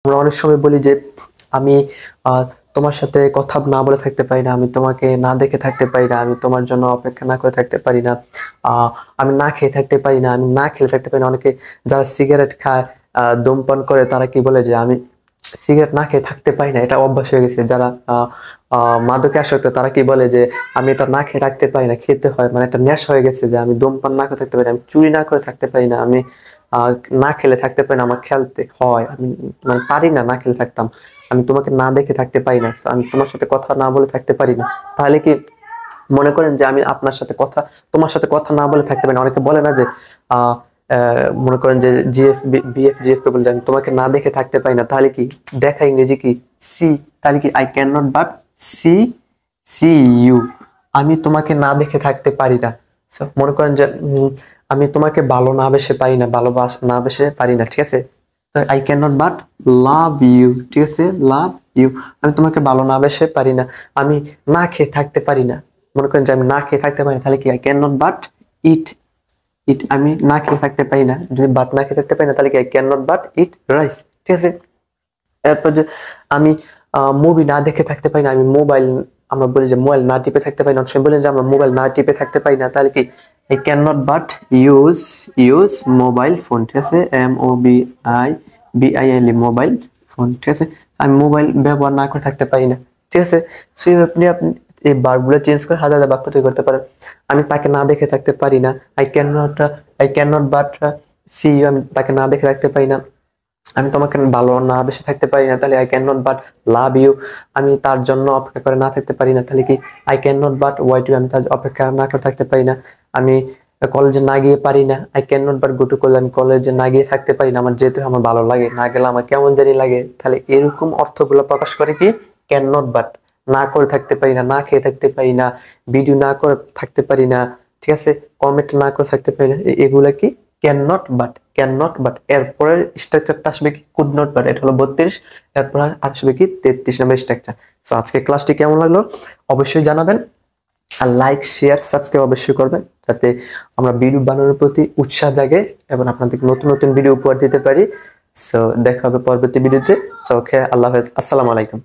আমরা অনেক সময় বলি যে আমি তোমার সাথে কথা না বলে থাকতে পারি না, আমি তোমাকে না দেখে থাকতে পারি না, আমি তোমার জন্য অপেক্ষা না করে থাকতে পারি না, আমি না খেয়ে থাকতে পারি না, আমি না খেলে থাকতে পারি না। অনেকে যারা সিগারেট খায়, ধূমপান করে, তারা কি বলে যে আমি সিগারেট না খেয়ে থাকতে পারি না, এটা অভ্যাস হয়ে গেছে। যারা মাদকে আসক্ত, তারা কি বলে যে আমি এটা না খেয়ে থাকতে পারি না, খেতে হয়, মানে একটা নেশা হয়ে গেছে যে আমি ধূমপান না করে থাকতে পারি না, আমি চুরি না করে থাকতে পারি না, আমি আহ না খেলে থাকতে পারি না, আমার খেলতে হয়, আমি মানে পারি না না খেলে থাকতাম, আমি তোমাকে না দেখে থাকতে পারি না, so আমি তোমার সাথে কথা না বলে থাকতে পারি না। তাহলে কি মনে করেন যে আমি আপনার সাথে কথা, তোমার সাথে কথা না বলে থাকতে পারি না? অনেকে বলে না যে আহ মনে করেন যে জিএফ বিএফ জিএফ কে বলে যে আমি তোমাকে না দেখে থাকতে পারি না, তাহলে কি দেখা ইংরেজি কি সি, তাহলে কি I can not but see see you, আমি তোমাকে না দেখে থাকতে পারি না। So, মনে করেন যে আমি তোমাকে ভালো না বেসে পারি না, ভালোবাসা না বেসে পারি না, ঠিক আছে? I can not but love you, ঠিক আছে, লাভ ইউ, আমি তোমাকে ভালো না বেসে পারি না। আমি না খেয়ে থাকতে পারি না, মনে করেন যে আমি না খেয়ে থাকতে পারি না, তাহলে কি I can not but eat eat, আমি না খেয়ে থাকতে পারি না, যদি বাট না খেয়ে থাকতে পারি না, তাহলে কি I can not but eat rice, ঠিক আছে? এরপর যে আমি মুভি না দেখে থাকতে পারি না, আমি মোবাইল, আমরা বলি যে মোবাইল না টিপে থাকতে পারি না, অনেক সময় বলি যে আমরা মোবাইল না টিপে থাকতে পারি না, তাহলে কি I can not but use use mobile phone, ঠিক আছে, MOBILE মোবাইল ফোন, ঠিক আছে? আমি মোবাইল ব্যবহার না করে থাকতে পারি না, ঠিক আছে? সেই আপনি আপনি এই বারগুলো চেঞ্জ করে হাজার হাজার বাক্য তৈরি করতে পারেন। আমি তাকে না দেখে থাকতে পারি না, I can not but see you, আমি তাকে না দেখে থাকতে পারি না। আমি তোমাকে ভালো না বেশি থাকতে পারি না, তাহলে I can not but love you, আমি তার জন্য অপেক্ষা করে না থাকতে পারি না, তাহলে কি I can not but wait you, আমি তার অপেক্ষা না করে থাকতে পারি না। আমি কলেজে না গিয়ে পারি না, I can not but go to college, আমি কলেজে না গিয়ে থাকতে পারি না, আমার যেহেতু আমার ভালো লাগে, না গেলে আমার কেমন জানি লাগে। তাহলে এরকম অর্থগুলো প্রকাশ করে কি ক্যান নট বাট, না করে থাকতে পারি না, না খেয়ে থাকতে পারি না, ভিডিও না করে থাকতে পারি না, ঠিক আছে, কমেন্ট না করে থাকতে পারি না, এগুলা কি can not but, can not but. এরপরে স্ট্রাকচারটা আসবে কি কুড নট বাট, এটা হলো 32, এরপর আসবে কি 33 নম্বর স্ট্রাকচার। সো আজকে ক্লাসটি কেমন লাগলো অবশ্যই জানাবেন, আর লাইক শেয়ার সাবস্ক্রাইব অবশ্যই করবেন, যাতে আমরা ভিডিও বানানোর প্রতি উৎসাহ জাগে এবং আপনাদের নতুন নতুন ভিডিও উপহার দিতে পারি। সো দেখা হবে পরবর্তী ভিডিওতে। সো ওকে, আল্লাহ হাফেজ, আসসালামু আলাইকুম।